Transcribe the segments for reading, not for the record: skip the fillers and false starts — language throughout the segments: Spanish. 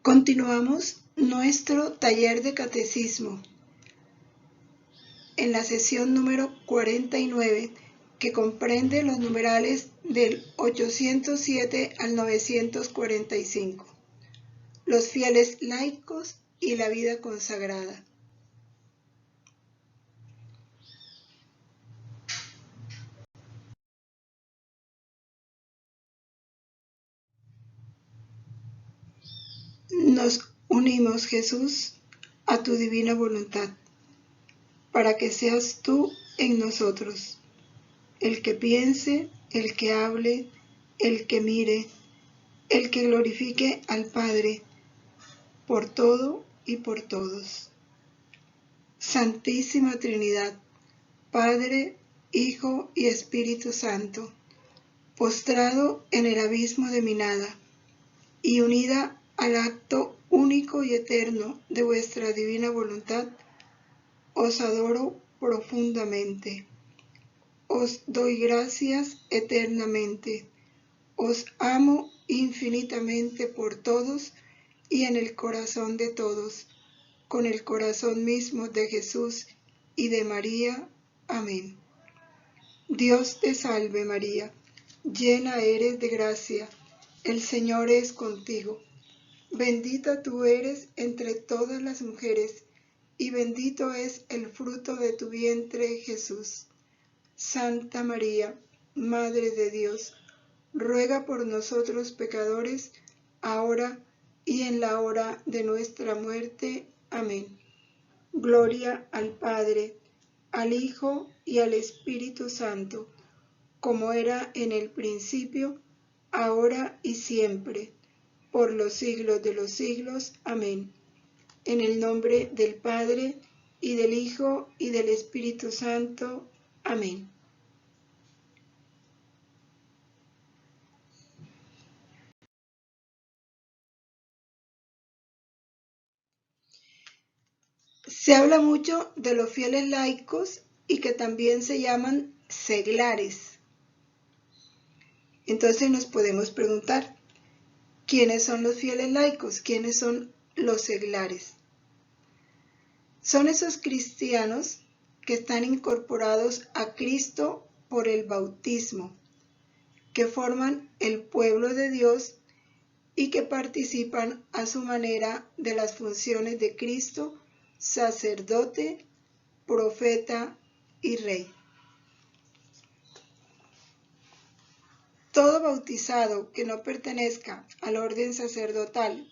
Continuamos nuestro taller de catecismo en la sesión número 49, que comprende los numerales del 807 al 945, los fieles laicos y la vida consagrada. Nos unimos, Jesús, a tu divina voluntad, para que seas tú en nosotros, el que piense, el que hable, el que mire, el que glorifique al Padre, por todo y por todos. Santísima Trinidad, Padre, Hijo y Espíritu Santo, postrado en el abismo de mi nada, y unida al acto único y eterno de vuestra divina voluntad, os adoro profundamente. Os doy gracias eternamente. Os amo infinitamente por todos y en el corazón de todos, con el corazón mismo de Jesús y de María. Amén. Dios te salve María, llena eres de gracia, el Señor es contigo. Bendita tú eres entre todas las mujeres, y bendito es el fruto de tu vientre, Jesús. Santa María, Madre de Dios, ruega por nosotros pecadores, ahora y en la hora de nuestra muerte. Amén. Gloria al Padre, al Hijo y al Espíritu Santo, como era en el principio, ahora y siempre, por los siglos de los siglos. Amén. En el nombre del Padre, y del Hijo, y del Espíritu Santo. Amén. Se habla mucho de los fieles laicos y que también se llaman seglares. Entonces nos podemos preguntar, ¿quiénes son los fieles laicos? ¿Quiénes son los seglares? Son esos cristianos que están incorporados a Cristo por el bautismo, que forman el pueblo de Dios y que participan a su manera de las funciones de Cristo, sacerdote, profeta y rey. Todo bautizado que no pertenezca al orden sacerdotal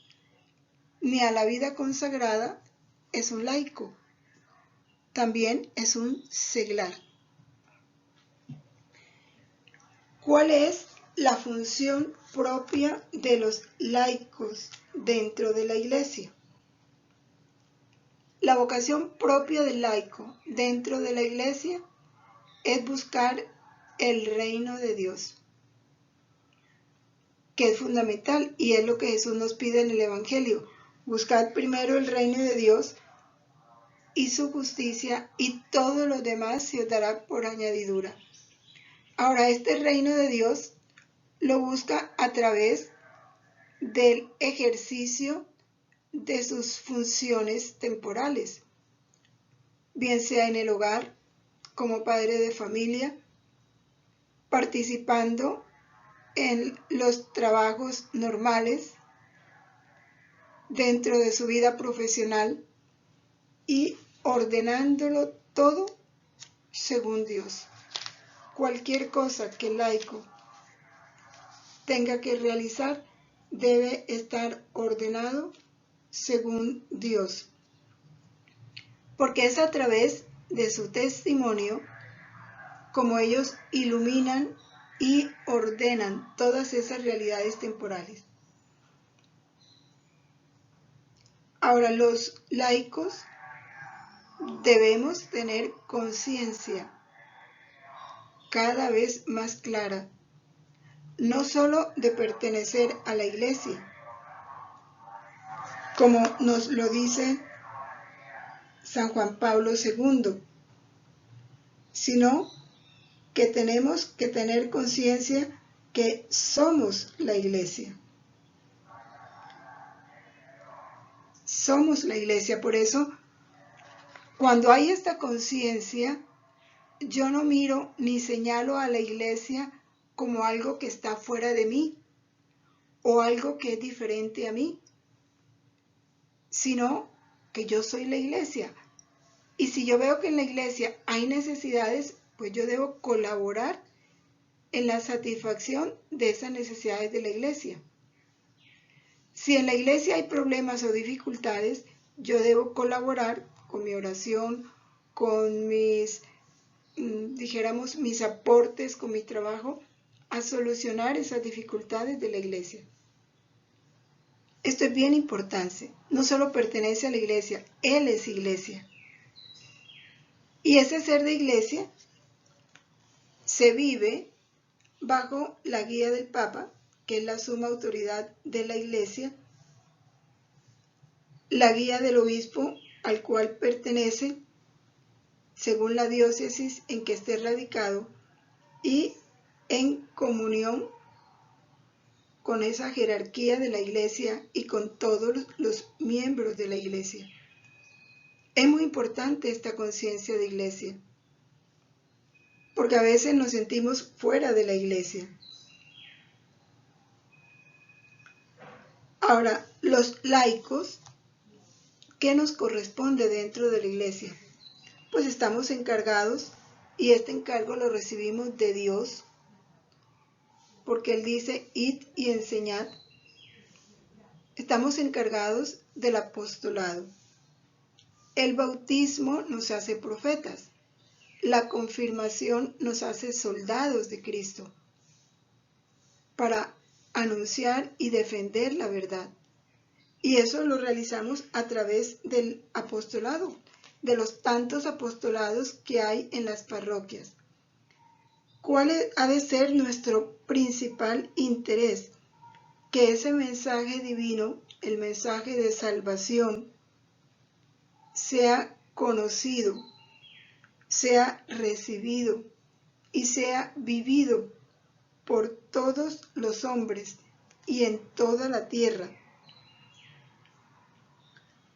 ni a la vida consagrada es un laico. También es un seglar. ¿Cuál es la función propia de los laicos dentro de la Iglesia? La vocación propia del laico dentro de la Iglesia es buscar el reino de Dios, que es fundamental y es lo que Jesús nos pide en el Evangelio. Buscad primero el reino de Dios y su justicia, y todo lo demás se os dará por añadidura. Ahora, este reino de Dios lo busca a través del ejercicio de sus funciones temporales, bien sea en el hogar, como padre de familia, participando en los trabajos normales dentro de su vida profesional y ordenándolo todo según Dios. Cualquier cosa que el laico tenga que realizar debe estar ordenado según Dios, porque es a través de su testimonio como ellos iluminan y ordenan todas esas realidades temporales. Ahora, los laicos debemos tener conciencia cada vez más clara, no solo de pertenecer a la Iglesia, como nos lo dice San Juan Pablo II, sino que tenemos que tener conciencia que somos la Iglesia. somos la iglesia. Por eso, cuando hay esta conciencia, yo no miro ni señalo a la iglesia como algo que está fuera de mí o algo que es diferente a mí, sino que yo soy la iglesia. Y si yo veo que en la iglesia hay necesidades, pues yo debo colaborar en la satisfacción de esas necesidades de la iglesia. Si en la iglesia hay problemas o dificultades, yo debo colaborar con mi oración, con mis, dijéramos, mis aportes, con mi trabajo, a solucionar esas dificultades de la iglesia. Esto es bien importante. No solo pertenece a la iglesia, Él es iglesia. Y ese ser de iglesia se vive bajo la guía del Papa, que es la suma autoridad de la iglesia, la guía del obispo al cual pertenece según la diócesis en que esté radicado y en comunión con esa jerarquía de la iglesia y con todos los miembros de la iglesia. Es muy importante esta conciencia de iglesia, porque a veces nos sentimos fuera de la iglesia. Ahora, los laicos, ¿qué nos corresponde dentro de la iglesia? Pues estamos encargados, y este encargo lo recibimos de Dios, porque Él dice, id y enseñad. Estamos encargados del apostolado. El bautismo nos hace profetas. La confirmación nos hace soldados de Cristo para anunciar y defender la verdad. Y eso lo realizamos a través del apostolado, de los tantos apostolados que hay en las parroquias. ¿Cuál ha de ser nuestro principal interés? Que ese mensaje divino, el mensaje de salvación, sea conocido, sea recibido y sea vivido por todos los hombres y en toda la tierra.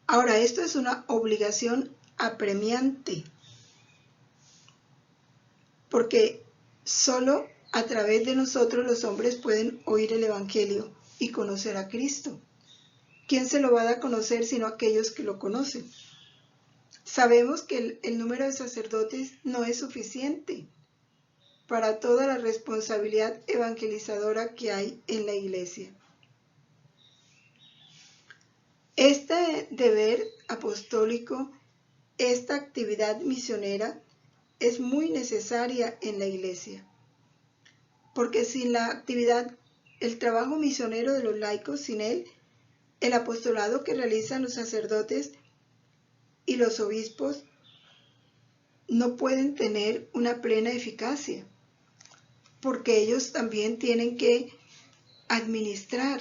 Ahora, esto es una obligación apremiante, porque solo a través de nosotros los hombres pueden oír el Evangelio y conocer a Cristo. ¿Quién se lo va a dar a conocer sino aquellos que lo conocen? Sabemos que el número de sacerdotes no es suficiente para toda la responsabilidad evangelizadora que hay en la iglesia. Este deber apostólico, esta actividad misionera, es muy necesaria en la iglesia, porque sin la actividad, el trabajo misionero de los laicos, sin él, el apostolado que realizan los sacerdotes y los obispos no pueden tener una plena eficacia, porque ellos también tienen que administrar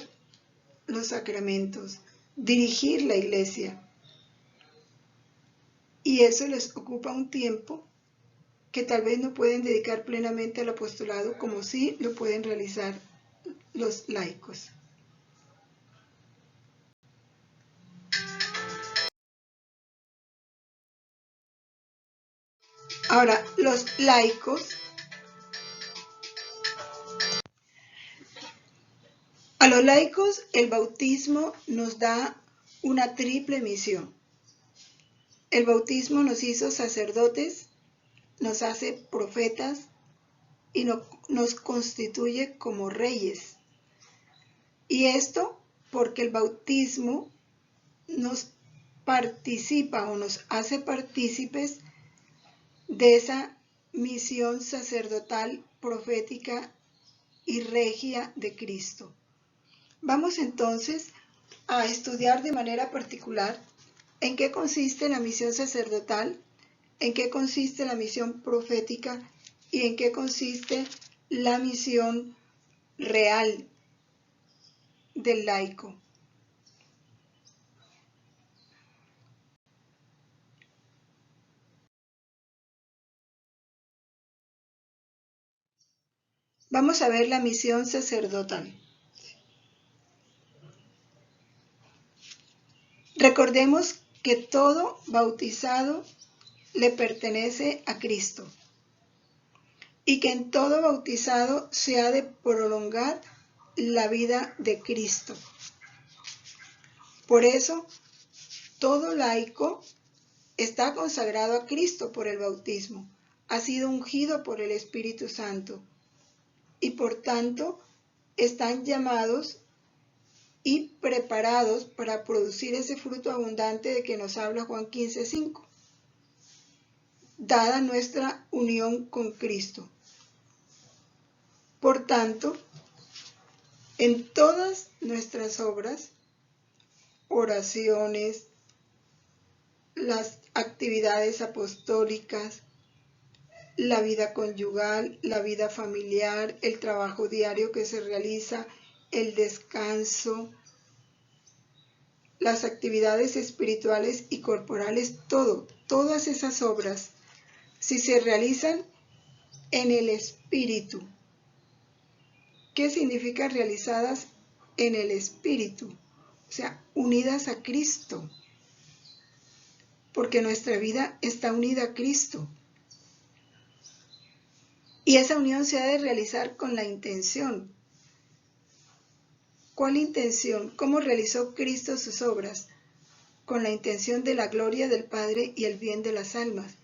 los sacramentos, dirigir la iglesia, y eso les ocupa un tiempo que tal vez no pueden dedicar plenamente al apostolado como sí lo pueden realizar los laicos. Ahora, los laicos, a los laicos el bautismo nos da una triple misión. El bautismo nos hizo sacerdotes, nos hace profetas y nos constituye como reyes. Y esto porque el bautismo nos participa o nos hace partícipes de esa misión sacerdotal, profética y regia de Cristo. Vamos entonces a estudiar de manera particular en qué consiste la misión sacerdotal, en qué consiste la misión profética y en qué consiste la misión real del laico. Vamos a ver la misión sacerdotal. Recordemos que todo bautizado le pertenece a Cristo y que en todo bautizado se ha de prolongar la vida de Cristo. Por eso, todo laico está consagrado a Cristo por el bautismo, ha sido ungido por el Espíritu Santo y por tanto están llamados y preparados para producir ese fruto abundante de que nos habla Juan 15:5, dada nuestra unión con Cristo. Por tanto, en todas nuestras obras, oraciones, las actividades apostólicas, la vida conyugal, la vida familiar, el trabajo diario que se realiza, el descanso, las actividades espirituales y corporales, todas esas obras, si se realizan en el Espíritu. ¿Qué significa realizadas en el Espíritu? O sea, unidas a Cristo, porque nuestra vida está unida a Cristo. Y esa unión se ha de realizar con la intención. ¿Cuál intención? ¿Cómo realizó Cristo sus obras? Con la intención de la gloria del Padre y el bien de las almas.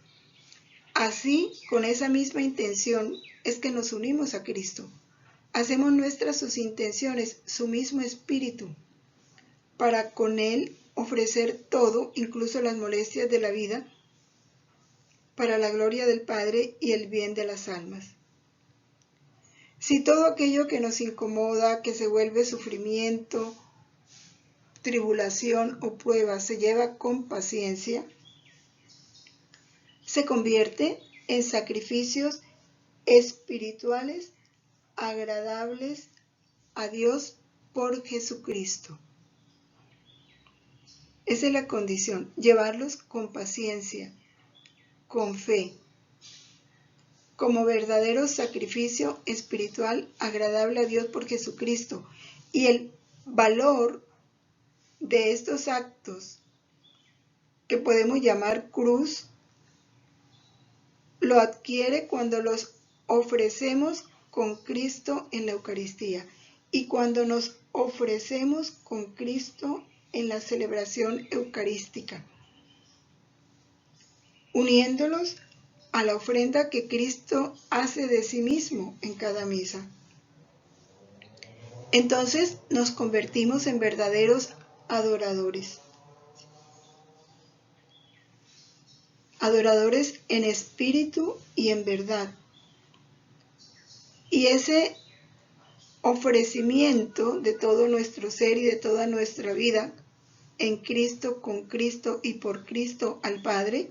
Así, con esa misma intención, es que nos unimos a Cristo. Hacemos nuestras sus intenciones, su mismo espíritu, para con Él ofrecer todo, incluso las molestias de la vida, para la gloria del Padre y el bien de las almas. Si todo aquello que nos incomoda, que se vuelve sufrimiento, tribulación o prueba, se lleva con paciencia, se convierte en sacrificios espirituales agradables a Dios por Jesucristo. Esa es la condición, llevarlos con paciencia, con fe, como verdadero sacrificio espiritual agradable a Dios por Jesucristo. Y el valor de estos actos, que podemos llamar cruz, lo adquiere cuando los ofrecemos con Cristo en la Eucaristía y cuando nos ofrecemos con Cristo en la celebración eucarística, uniéndolos a la ofrenda que Cristo hace de sí mismo en cada misa. Entonces nos convertimos en verdaderos adoradores. Adoradores en espíritu y en verdad. Y ese ofrecimiento de todo nuestro ser y de toda nuestra vida en Cristo, con Cristo y por Cristo al Padre,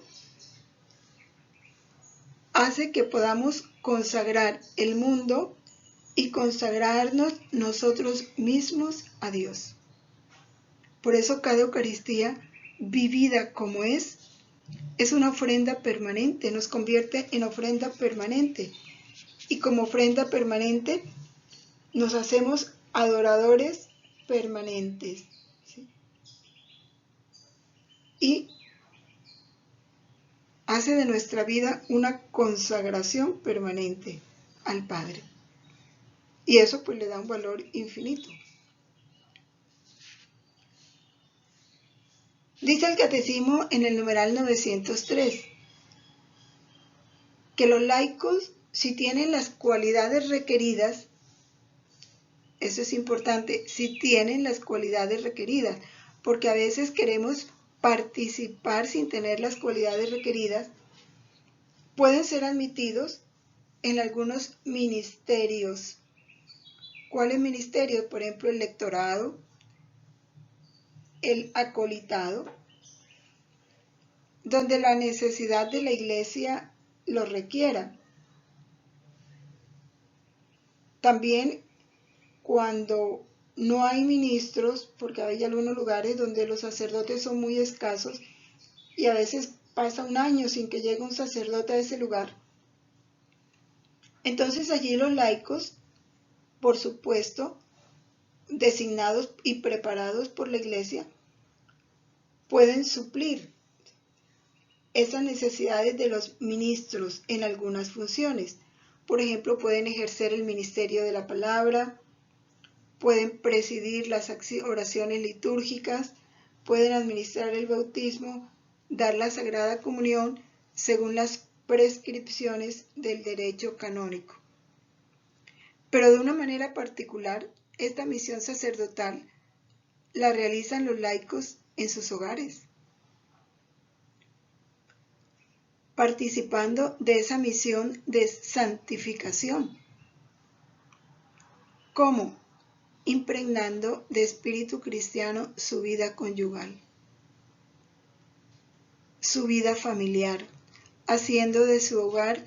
hace que podamos consagrar el mundo y consagrarnos nosotros mismos a Dios. Por eso cada Eucaristía, vivida como es una ofrenda permanente, nos convierte en ofrenda permanente. Y como ofrenda permanente, nos hacemos adoradores permanentes. ¿Sí? Y hace de nuestra vida una consagración permanente al Padre. Y eso pues le da un valor infinito. Dice el Catecismo en el numeral 903 que los laicos, si tienen las cualidades requeridas, eso es importante, si tienen las cualidades requeridas, porque a veces queremos participar sin tener las cualidades requeridas, pueden ser admitidos en algunos ministerios. ¿Cuáles ministerios? Por ejemplo, el lectorado, el acolitado, donde la necesidad de la iglesia lo requiera. También cuando no hay ministros, porque hay algunos lugares donde los sacerdotes son muy escasos y a veces pasa un año sin que llegue un sacerdote a ese lugar. Entonces allí los laicos, por supuesto, designados y preparados por la iglesia, pueden suplir esas necesidades de los ministros en algunas funciones. Por ejemplo, pueden ejercer el ministerio de la palabra, pueden presidir las oraciones litúrgicas, pueden administrar el bautismo, dar la Sagrada Comunión según las prescripciones del derecho canónico. Pero de una manera particular, esta misión sacerdotal la realizan los laicos en sus hogares, participando de esa misión de santificación. ¿Cómo? Impregnando de espíritu cristiano su vida conyugal, su vida familiar, haciendo de su hogar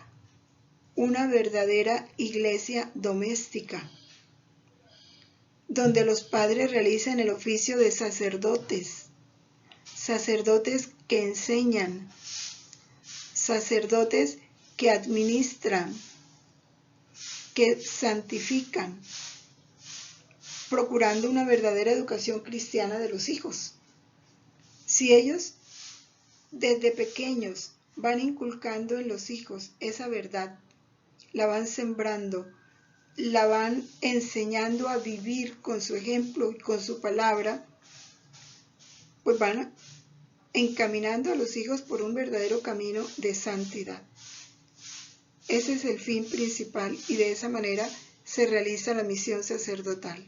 una verdadera iglesia doméstica, donde los padres realizan el oficio de sacerdotes, sacerdotes que enseñan, sacerdotes que administran, que santifican, procurando una verdadera educación cristiana de los hijos. Si ellos desde pequeños van inculcando en los hijos esa verdad, la van sembrando, la van enseñando a vivir con su ejemplo y con su palabra, pues van encaminando a los hijos por un verdadero camino de santidad. Ese es el fin principal y de esa manera se realiza la misión sacerdotal.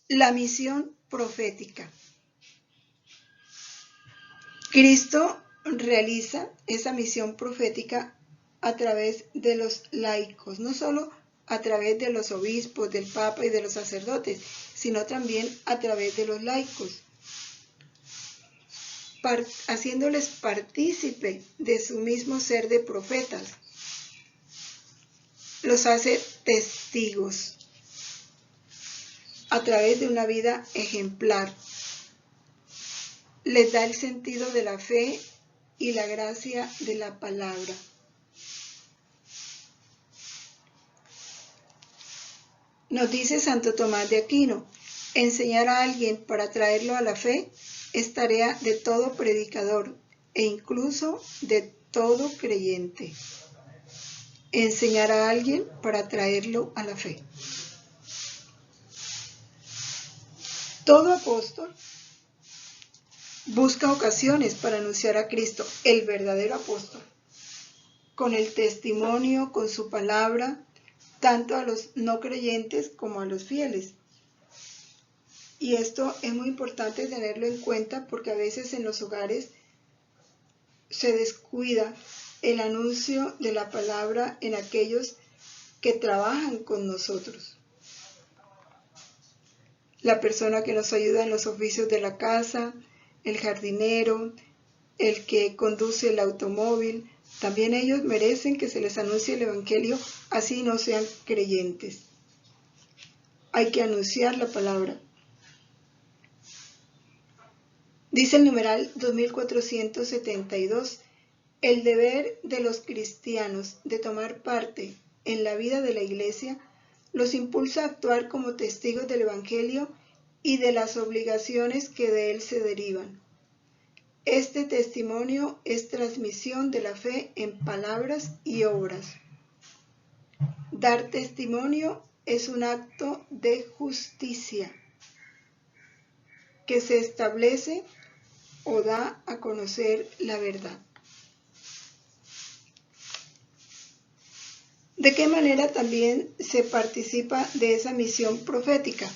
La misión profética. Cristo realiza esa misión profética a través de los laicos, no solo a través de los obispos, del Papa y de los sacerdotes, sino también a través de los laicos, haciéndoles partícipe de su mismo ser de profetas. Los hace testigos a través de una vida ejemplar. Les da el sentido de la fe y la gracia de la palabra. Nos dice Santo Tomás de Aquino, enseñar a alguien para traerlo a la fe es tarea de todo predicador e incluso de todo creyente. Enseñar a alguien para traerlo a la fe. Todo apóstol busca ocasiones para anunciar a Cristo, el verdadero apóstol, con el testimonio, con su palabra, tanto a los no creyentes como a los fieles. Y esto es muy importante tenerlo en cuenta porque a veces en los hogares se descuida el anuncio de la palabra en aquellos que trabajan con nosotros. La persona que nos ayuda en los oficios de la casa, el jardinero, el que conduce el automóvil, también ellos merecen que se les anuncie el Evangelio, así no sean creyentes. Hay que anunciar la palabra. Dice el numeral 2472, el deber de los cristianos de tomar parte en la vida de la Iglesia los impulsa a actuar como testigos del Evangelio y de las obligaciones que de él se derivan. Este testimonio es transmisión de la fe en palabras y obras. Dar testimonio es un acto de justicia que se establece o da a conocer la verdad. ¿De qué manera también se participa de esa misión profética?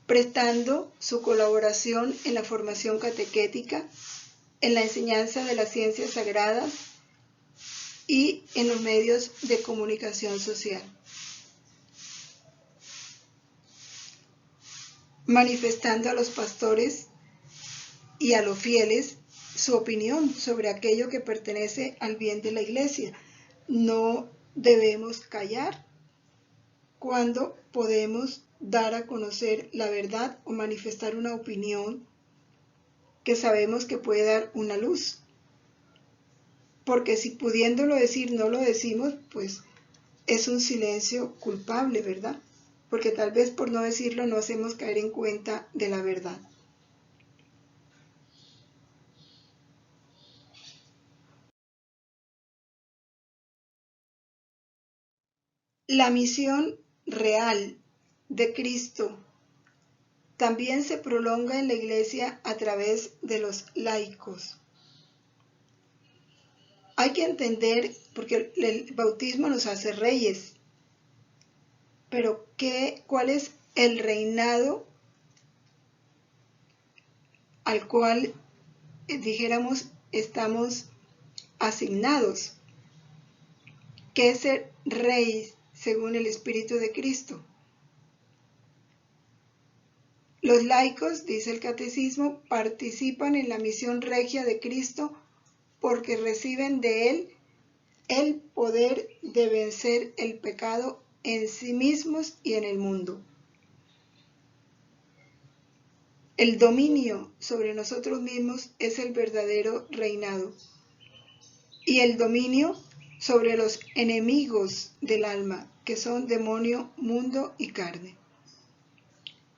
Prestando su colaboración en la formación catequética, en la enseñanza de las ciencias sagradas y en los medios de comunicación social. Manifestando a los pastores y a los fieles su opinión sobre aquello que pertenece al bien de la Iglesia. No debemos callar cuando podemos dar a conocer la verdad o manifestar una opinión que sabemos que puede dar una luz. Porque si pudiéndolo decir no lo decimos, pues es un silencio culpable, ¿verdad? Porque tal vez por no decirlo no hacemos caer en cuenta de la verdad. La misión real de Cristo también se prolonga en la Iglesia a través de los laicos. Hay que entender, porque el bautismo nos hace reyes, pero ¿cuál es el reinado al cual, dijéramos, estamos asignados? ¿Qué es ser rey según el Espíritu de Cristo? Los laicos, dice el Catecismo, participan en la misión regia de Cristo porque reciben de Él el poder de vencer el pecado en sí mismos y en el mundo. El dominio sobre nosotros mismos es el verdadero reinado, y el dominio sobre los enemigos del alma, que son demonio, mundo y carne.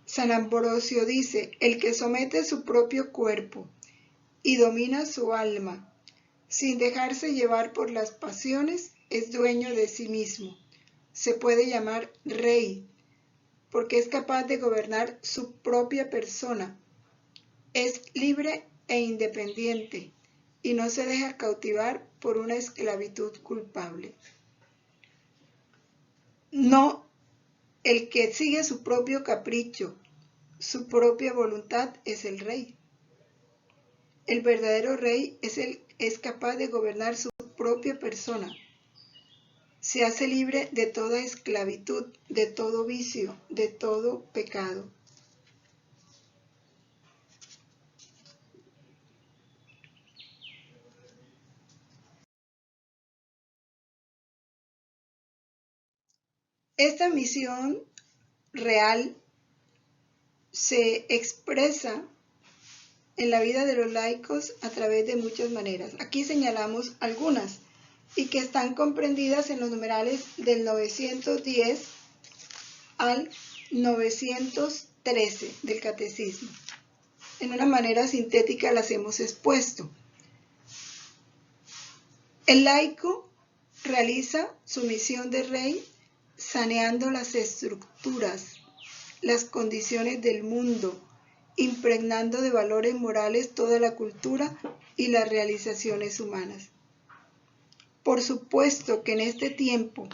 San Ambrosio dice: el que somete su propio cuerpo y domina su alma, sin dejarse llevar por las pasiones, es dueño de sí mismo. Se puede llamar rey, porque es capaz de gobernar su propia persona. Es libre e independiente, y no se deja cautivar por una esclavitud culpable. No, el que sigue su propio capricho, su propia voluntad, es el rey. El verdadero rey es capaz de gobernar su propia persona. Se hace libre de toda esclavitud, de todo vicio, de todo pecado. Esta misión real se expresa en la vida de los laicos a través de muchas maneras. Aquí señalamos algunas y que están comprendidas en los numerales del 910 al 913 del Catecismo. En una manera sintética las hemos expuesto. El laico realiza su misión de rey saneando las estructuras, las condiciones del mundo, impregnando de valores morales toda la cultura y las realizaciones humanas. Por supuesto que en este tiempo,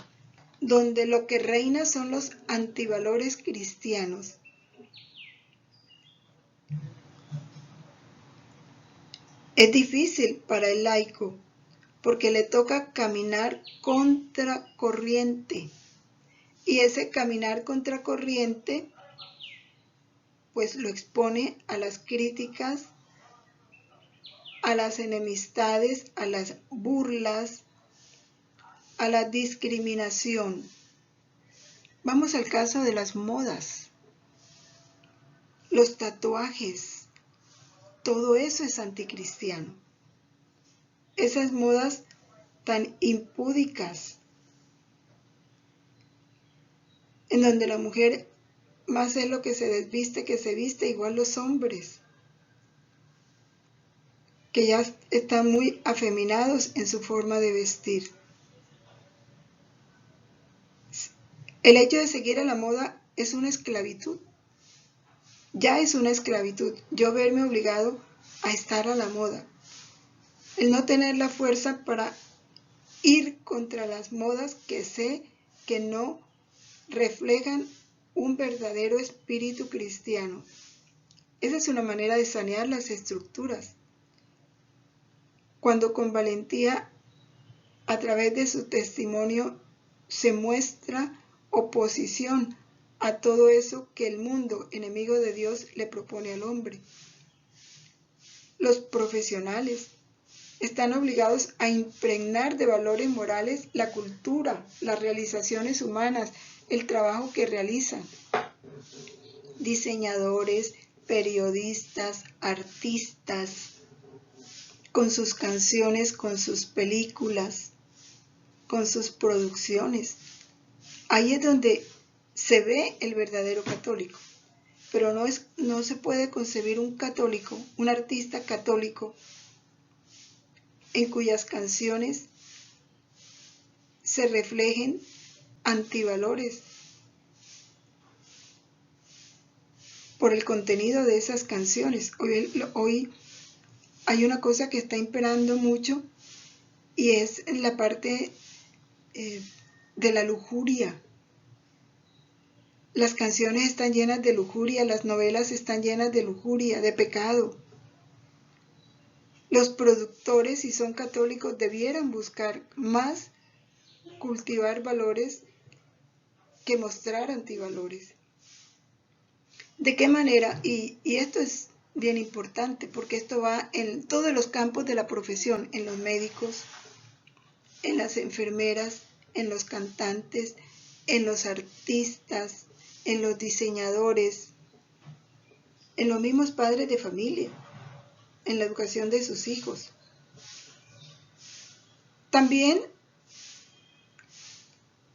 donde lo que reina son los antivalores cristianos, es difícil para el laico, porque le toca caminar contracorriente. Y ese caminar contracorriente, pues lo expone a las críticas, a las enemistades, a las burlas, a la discriminación. Vamos al caso de las modas, los tatuajes, todo eso es anticristiano. Esas modas tan impúdicas, en donde la mujer más es lo que se desviste que se viste, igual los hombres, que ya están muy afeminados en su forma de vestir. El hecho de seguir a la moda es una esclavitud. Ya es una esclavitud, yo verme obligado a estar a la moda. El no tener la fuerza para ir contra las modas que sé que no reflejan un verdadero espíritu cristiano. Esa es una manera de sanear las estructuras. Cuando con valentía, a través de su testimonio, se muestra oposición a todo eso que el mundo, enemigo de Dios, le propone al hombre. Los profesionales están obligados a impregnar de valores morales la cultura, las realizaciones humanas, el trabajo que realizan. Diseñadores, periodistas, artistas, con sus canciones, con sus películas, con sus producciones. Ahí es donde se ve el verdadero católico. Pero no se puede concebir un católico, un artista católico, en cuyas canciones se reflejen antivalores por el contenido de esas canciones. Hoy hay una cosa que está imperando mucho y es en la parte de la lujuria. Las canciones están llenas de lujuria, las novelas están llenas de lujuria, de pecado. Los productores, si son católicos, debieran buscar más cultivar valores que mostrar antivalores. ¿De qué manera? Y esto es bien importante porque esto va en todos los campos de la profesión, en los médicos, en las enfermeras, en los cantantes, en los artistas, en los diseñadores, en los mismos padres de familia, en la educación de sus hijos. También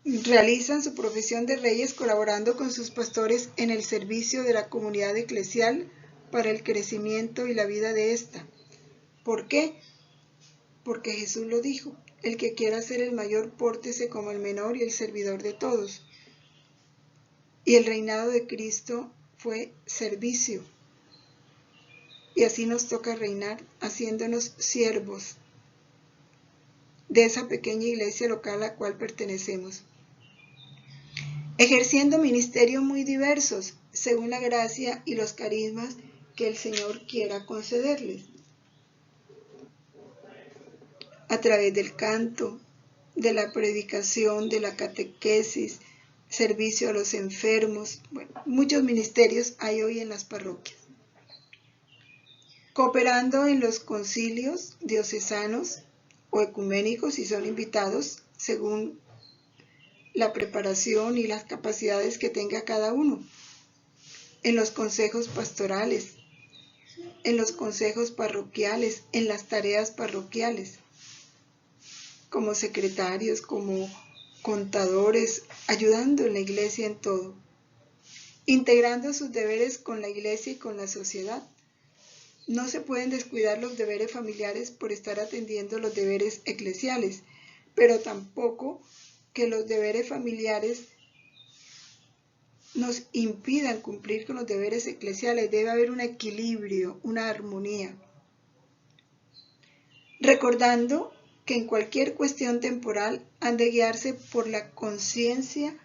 realizan su profesión de reyes colaborando con sus pastores en el servicio de la comunidad eclesial para el crecimiento y la vida de ésta. ¿Por qué? Porque Jesús lo dijo: el que quiera ser el mayor, pórtese como el menor y el servidor de todos. Y el reinado de Cristo fue servicio. Y así nos toca reinar, haciéndonos siervos de esa pequeña iglesia local a la cual pertenecemos, ejerciendo ministerios muy diversos, según la gracia y los carismas que el Señor quiera concederles, a través del canto, de la predicación, de la catequesis, servicio a los enfermos. Bueno, muchos ministerios hay hoy en las parroquias. Cooperando en los concilios diocesanos o ecuménicos si son invitados, según la preparación y las capacidades que tenga cada uno. En los consejos pastorales, en los consejos parroquiales, en las tareas parroquiales, como secretarios, como contadores, ayudando en la iglesia en todo, integrando sus deberes con la iglesia y con la sociedad. No se pueden descuidar los deberes familiares por estar atendiendo los deberes eclesiales, pero tampoco que los deberes familiares nos impidan cumplir con los deberes eclesiales. Debe haber un equilibrio, una armonía. Recordando que en cualquier cuestión temporal han de guiarse por la conciencia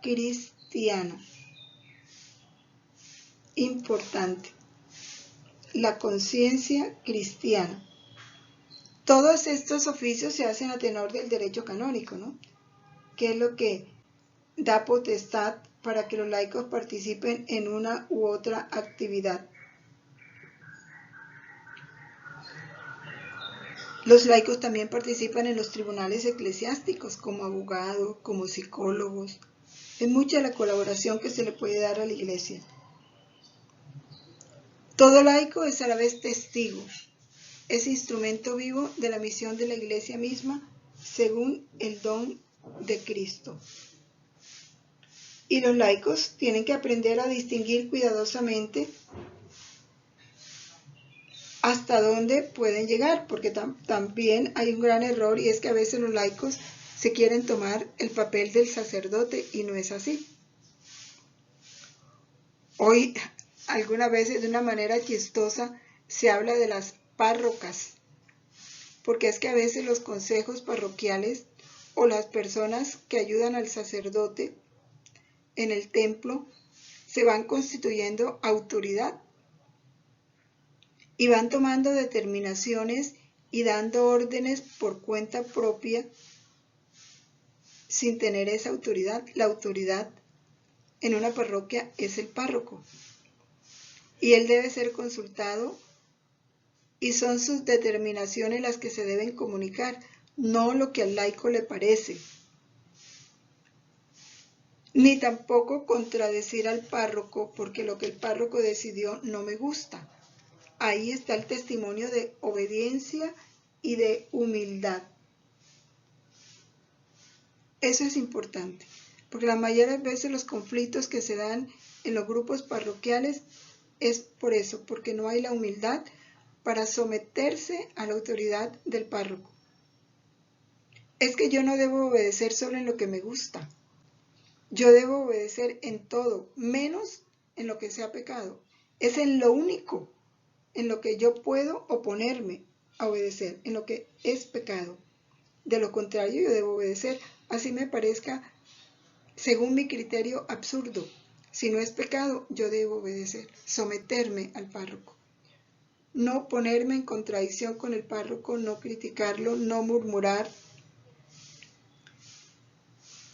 cristiana. Importante. La conciencia cristiana. Todos estos oficios se hacen a tenor del derecho canónico, ¿no? Que es lo que da potestad para que los laicos participen en una u otra actividad. Los laicos también participan en los tribunales eclesiásticos como abogados, como psicólogos. Es mucha la colaboración que se le puede dar a la iglesia. Todo laico es a la vez testigo, es instrumento vivo de la misión de la iglesia misma según el don de Cristo. Y los laicos tienen que aprender a distinguir cuidadosamente hasta dónde pueden llegar, porque también hay un gran error, y es que a veces los laicos se quieren tomar el papel del sacerdote y no es así. Hoy, algunas veces de una manera chistosa, se habla de las párrocas, porque es que a veces los consejos parroquiales o las personas que ayudan al sacerdote en el templo se van constituyendo autoridad y van tomando determinaciones y dando órdenes por cuenta propia sin tener esa autoridad. La autoridad en una parroquia es el párroco y él debe ser consultado y son sus determinaciones las que se deben comunicar, no lo que al laico le parece, ni tampoco contradecir al párroco porque lo que el párroco decidió no me gusta. Ahí está el testimonio de obediencia y de humildad. Eso es importante. porque la mayoría de veces los conflictos que se dan en los grupos parroquiales es por eso, porque no hay la humildad para someterse a la autoridad del párroco. Es que yo no debo obedecer solo en lo que me gusta. Yo debo obedecer en todo, menos en lo que sea pecado. Es en lo único en lo que yo puedo oponerme a obedecer, en lo que es pecado. De lo contrario, yo debo obedecer, así me parezca, según mi criterio, absurdo. Si no es pecado, yo debo obedecer, someterme al párroco. No ponerme en contradicción con el párroco, no criticarlo, no murmurar.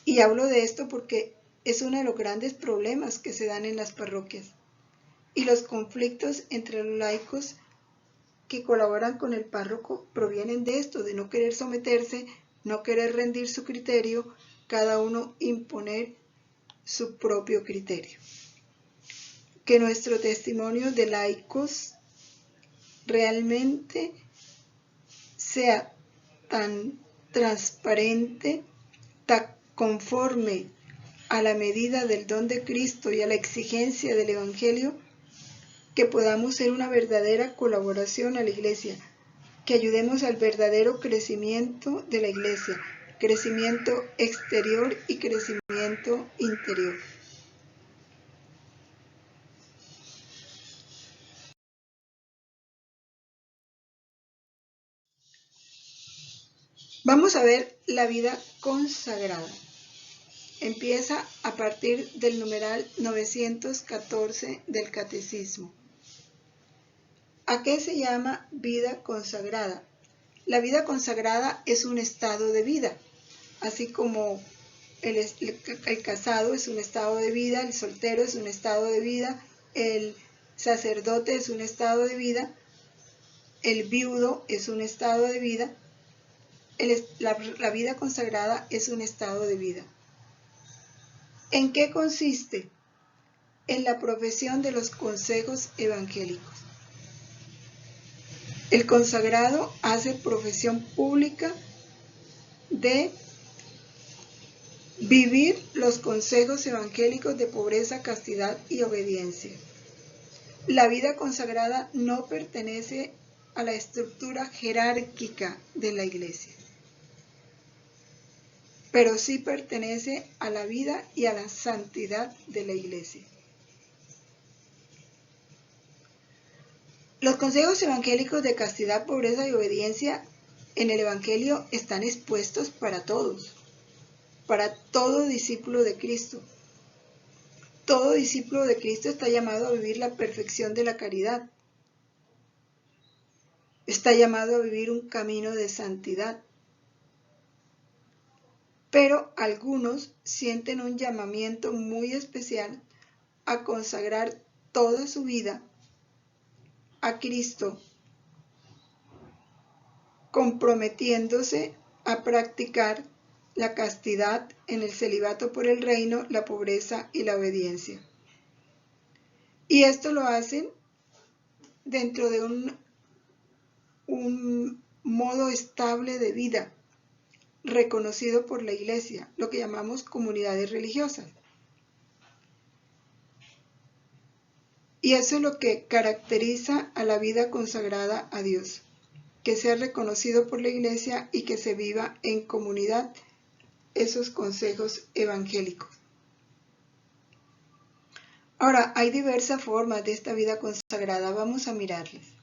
Y hablo de esto porque es uno de los grandes problemas que se dan en las parroquias. Y los conflictos entre los laicos que colaboran con el párroco provienen de esto, de no querer someterse, no querer rendir su criterio, cada uno imponer su propio criterio. Que nuestro testimonio de laicos realmente sea tan transparente, tan conforme a la medida del don de Cristo y a la exigencia del Evangelio, que podamos ser una verdadera colaboración a la Iglesia, que ayudemos al verdadero crecimiento de la Iglesia, crecimiento exterior y crecimiento interior. Vamos a ver la vida consagrada. Empieza a partir del numeral 914 del Catecismo. ¿A qué se llama vida consagrada? La vida consagrada es un estado de vida, así como el casado es un estado de vida, el soltero es un estado de vida, el sacerdote es un estado de vida, el viudo es un estado de vida, la vida consagrada es un estado de vida. ¿En qué consiste? En la profesión de los consejos evangélicos. El consagrado hace profesión pública de vivir los consejos evangélicos de pobreza, castidad y obediencia. La vida consagrada no pertenece a la estructura jerárquica de la Iglesia, pero sí pertenece a la vida y a la santidad de la Iglesia. Los consejos evangélicos de castidad, pobreza y obediencia en el Evangelio están expuestos para todos, para todo discípulo de Cristo. Todo discípulo de Cristo está llamado a vivir la perfección de la caridad. Está llamado a vivir un camino de santidad. Pero algunos sienten un llamamiento muy especial a consagrar toda su vida a Cristo, comprometiéndose a practicar la castidad en el celibato por el reino, la pobreza y la obediencia. Y esto lo hacen dentro de un modo estable de vida reconocido por la Iglesia, lo que llamamos comunidades religiosas. Y eso es lo que caracteriza a la vida consagrada a Dios, que sea reconocido por la Iglesia y que se viva en comunidad esos consejos evangélicos. Ahora, hay diversas formas de esta vida consagrada, vamos a mirarlas.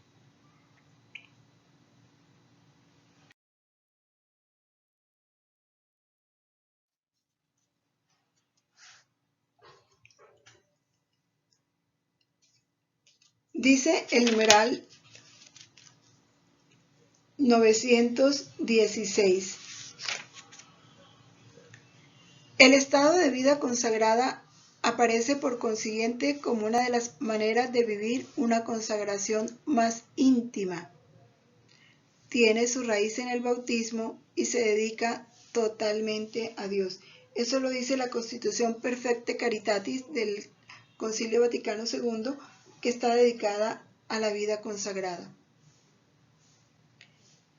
Dice el numeral 916. El estado de vida consagrada aparece por consiguiente como una de las maneras de vivir una consagración más íntima. Tiene su raíz en el bautismo y se dedica totalmente a Dios. Eso lo dice la Constitución Perfecte Caritatis del Concilio Vaticano II, que está dedicada a la vida consagrada.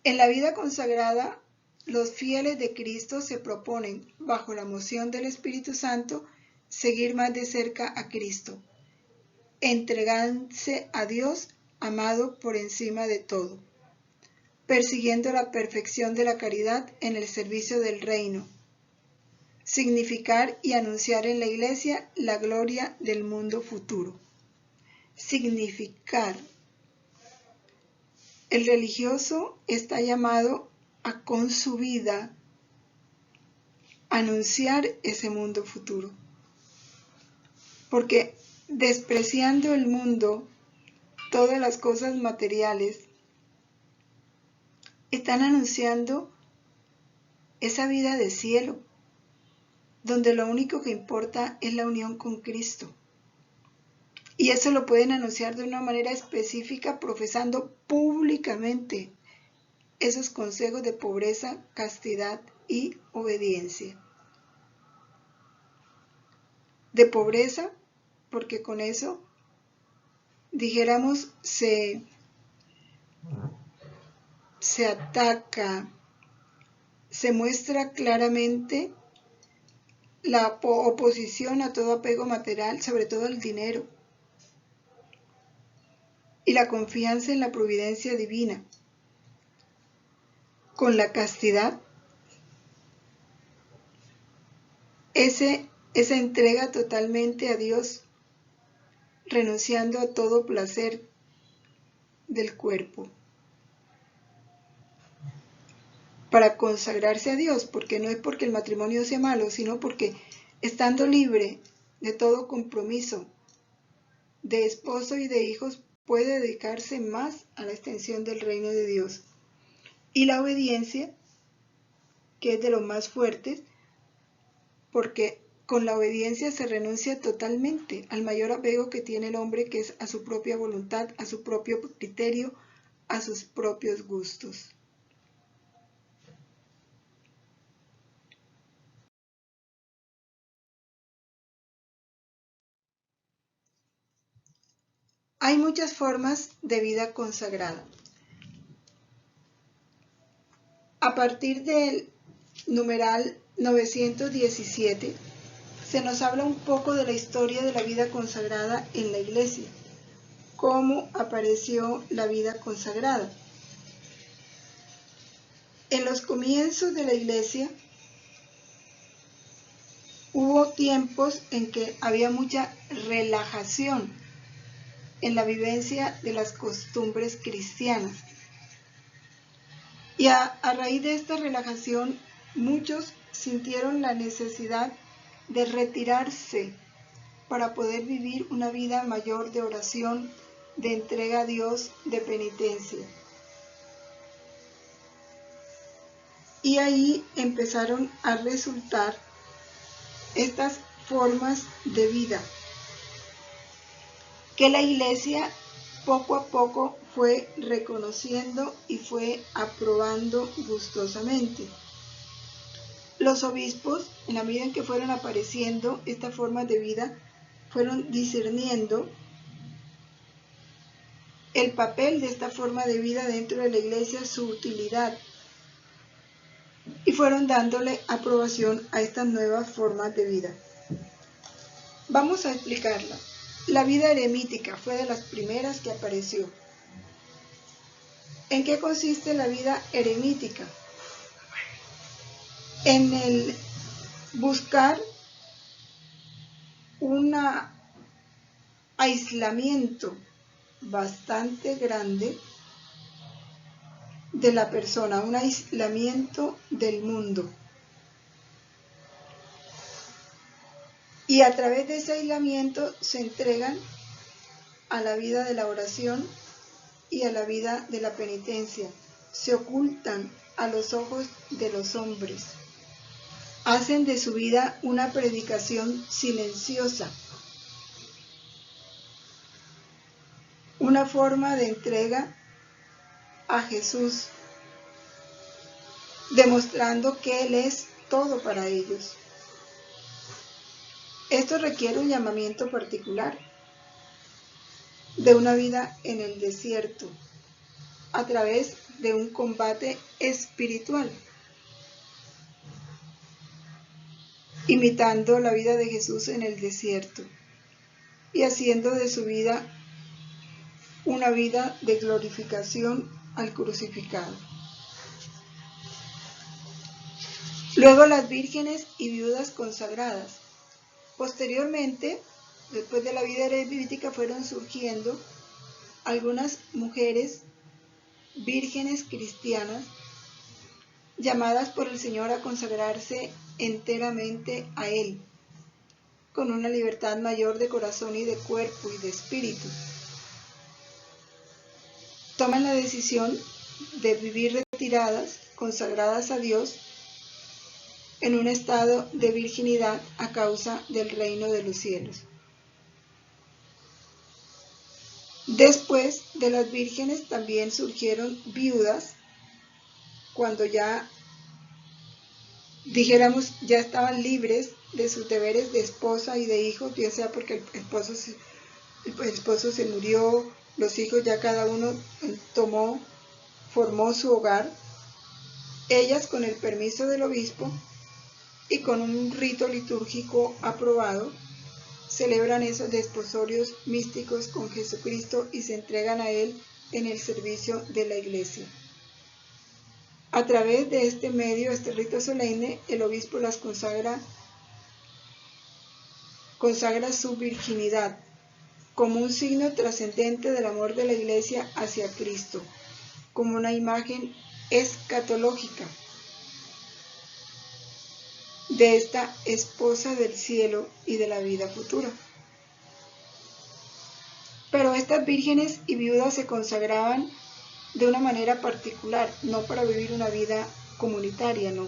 En la vida consagrada los fieles de Cristo se proponen, bajo la moción del Espíritu Santo, seguir más de cerca a Cristo, entregándose a Dios amado por encima de todo, persiguiendo la perfección de la caridad en el servicio del reino, significar y anunciar en la Iglesia la gloria del mundo futuro. Significar. El religioso está llamado a con su vida anunciar ese mundo futuro. Porque despreciando el mundo, todas las cosas materiales, están anunciando esa vida de cielo, donde lo único que importa es la unión con Cristo. Y eso lo pueden anunciar de una manera específica, profesando públicamente esos consejos de pobreza, castidad y obediencia. De pobreza, porque con eso, dijéramos, se ataca, se muestra claramente la oposición a todo apego material, sobre todo al dinero, y la confianza en la providencia divina. Con la castidad, esa entrega totalmente a Dios, renunciando a todo placer del cuerpo, para consagrarse a Dios, porque no es porque el matrimonio sea malo, sino porque estando libre de todo compromiso de esposo y de hijos, puede dedicarse más a la extensión del reino de Dios. Y la obediencia, que es de los más fuertes, porque con la obediencia se renuncia totalmente al mayor apego que tiene el hombre, que es a su propia voluntad, a su propio criterio, a sus propios gustos. Hay muchas formas de vida consagrada. A partir del numeral 917, se nos habla un poco de la historia de la vida consagrada en la Iglesia. ¿Cómo apareció la vida consagrada? En los comienzos de la Iglesia hubo tiempos en que había mucha relajación en la vivencia de las costumbres cristianas. Y a raíz de esta relajación, muchos sintieron la necesidad de retirarse para poder vivir una vida mayor de oración, de entrega a Dios, de penitencia. Y ahí empezaron a resultar estas formas de vida que la Iglesia poco a poco fue reconociendo y fue aprobando gustosamente. Los obispos, en la medida en que fueron apareciendo estas formas de vida, fueron discerniendo el papel de esta forma de vida dentro de la Iglesia, su utilidad, y fueron dándole aprobación a estas nuevas formas de vida. Vamos a explicarla. La vida eremítica fue de las primeras que apareció. ¿En qué consiste la vida eremítica? En el buscar un aislamiento bastante grande de la persona, un aislamiento del mundo. Y a través de ese aislamiento se entregan a la vida de la oración y a la vida de la penitencia. Se ocultan a los ojos de los hombres. Hacen de su vida una predicación silenciosa, una forma de entrega a Jesús, demostrando que Él es todo para ellos. Esto requiere un llamamiento particular de una vida en el desierto, a través de un combate espiritual. imitando la vida de Jesús en el desierto y haciendo de su vida una vida de glorificación al crucificado. Luego las vírgenes y viudas consagradas. Posteriormente, después de la vida levítica, fueron surgiendo algunas mujeres vírgenes cristianas llamadas por el Señor a consagrarse enteramente a Él, con una libertad mayor de corazón y de cuerpo y de espíritu. Toman la decisión de vivir retiradas, consagradas a Dios, en un estado de virginidad a causa del reino de los cielos. Después de las vírgenes también surgieron viudas, cuando ya, dijéramos, ya estaban libres de sus deberes de esposa y de hijos, ya sea porque el esposo se murió, los hijos ya cada uno formó su hogar. Ellas, con el permiso del obispo y con un rito litúrgico aprobado, celebran esos desposorios místicos con Jesucristo y se entregan a Él en el servicio de la Iglesia. A través de este medio, este rito solemne, el obispo las consagra su virginidad como un signo trascendente del amor de la Iglesia hacia Cristo, como una imagen escatológica de esta esposa del cielo y de la vida futura. Pero estas vírgenes y viudas se consagraban de una manera particular, no para vivir una vida comunitaria, no.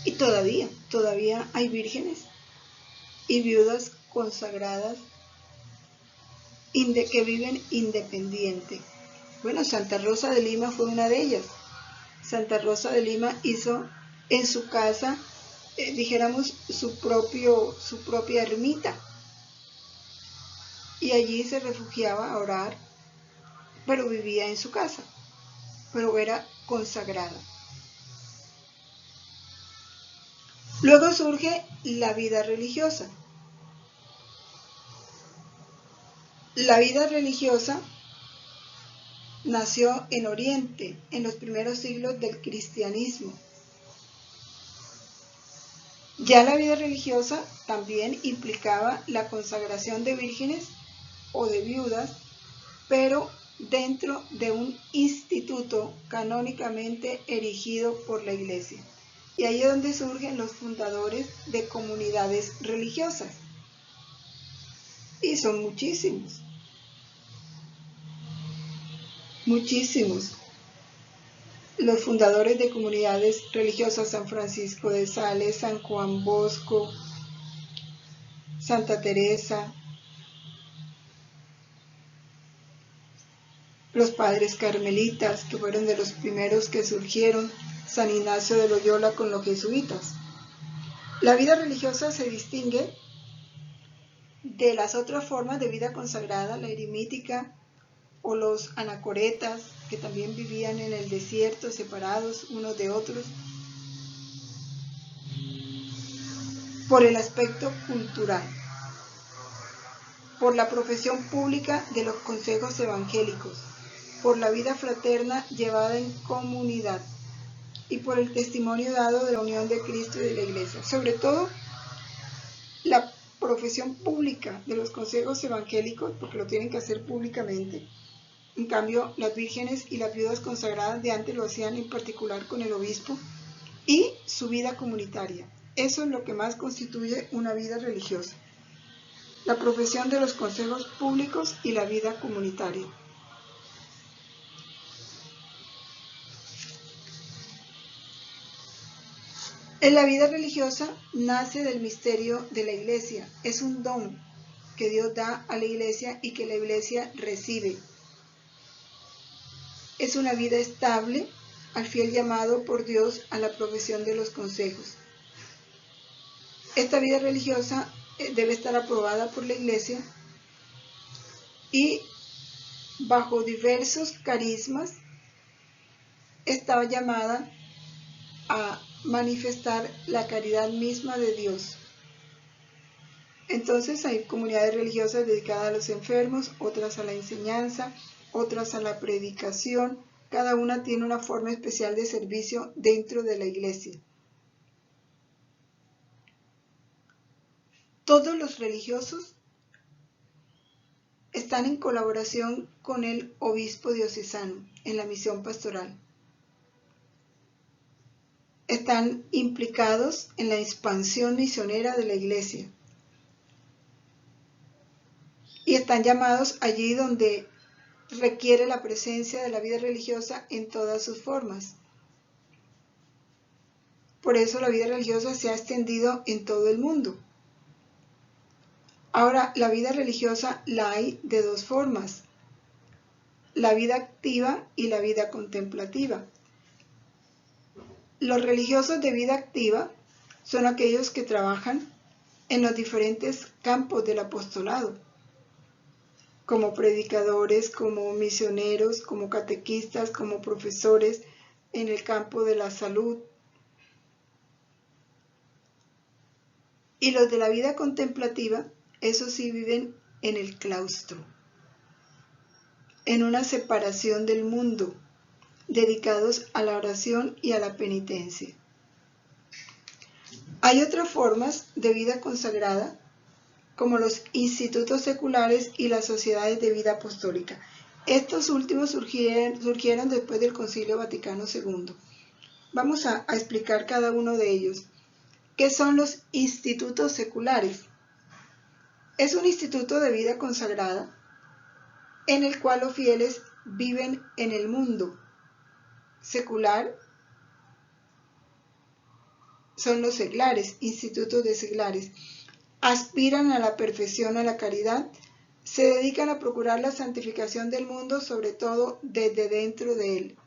Y todavía hay vírgenes y viudas consagradas que viven independiente. Bueno, Santa Rosa de Lima fue una de ellas. Santa Rosa de Lima hizo en su casa, dijéramos, su propia ermita. Y allí se refugiaba a orar, pero vivía en su casa, pero era consagrada. Luego surge la vida religiosa. La vida religiosa nació en Oriente, en los primeros siglos del cristianismo. Ya la vida religiosa también implicaba la consagración de vírgenes o de viudas, pero dentro de un instituto canónicamente erigido por la Iglesia. Y ahí es donde surgen los fundadores de comunidades religiosas. Y son muchísimos. Muchísimos. Los fundadores de comunidades religiosas: San Francisco de Sales, San Juan Bosco, Santa Teresa, los padres carmelitas, que fueron de los primeros que surgieron, San Ignacio de Loyola con los jesuitas. La vida religiosa se distingue de las otras formas de vida consagrada, la eremítica o los anacoretas, que también vivían en el desierto separados unos de otros, por el aspecto cultural, por la profesión pública de los consejos evangélicos, por la vida fraterna llevada en comunidad y por el testimonio dado de la unión de Cristo y de la Iglesia. Sobre todo, la profesión pública de los consejos evangélicos, porque lo tienen que hacer públicamente. En cambio, las vírgenes y las viudas consagradas de antes lo hacían en particular con el obispo, y su vida comunitaria. Eso es lo que más constituye una vida religiosa: la profesión de los consejos públicos y la vida comunitaria. En la vida religiosa nace del misterio de la Iglesia. Es un don que Dios da a la Iglesia y que la Iglesia recibe. Es una vida estable al fiel llamado por Dios a la profesión de los consejos. Esta vida religiosa debe estar aprobada por la Iglesia y bajo diversos carismas estaba llamada a manifestar la caridad misma de Dios. Entonces hay comunidades religiosas dedicadas a los enfermos, otras a la enseñanza, otras a la predicación. Cada una tiene una forma especial de servicio dentro de la iglesia. Todos los religiosos están en colaboración con el obispo diocesano en la misión pastoral. Están implicados en la expansión misionera de la iglesia. Y están llamados allí donde requiere la presencia de la vida religiosa en todas sus formas. Por eso la vida religiosa se ha extendido en todo el mundo. Ahora, la vida religiosa la hay de dos formas: la vida activa y la vida contemplativa. Los religiosos de vida activa son aquellos que trabajan en los diferentes campos del apostolado, como predicadores, como misioneros, como catequistas, como profesores en el campo de la salud. Y los de la vida contemplativa, esos sí viven en el claustro, en una separación del mundo, dedicados a la oración y a la penitencia. Hay otras formas de vida consagrada, como los institutos seculares y las sociedades de vida apostólica. Estos últimos surgieron después del Concilio Vaticano II. Vamos a explicar cada uno de ellos. ¿Qué son los institutos seculares? Es un instituto de vida consagrada en el cual los fieles viven en el mundo secular. Son los seglares, institutos de seglares. Aspiran a la perfección, a la caridad, se dedican a procurar la santificación del mundo, sobre todo desde dentro de él.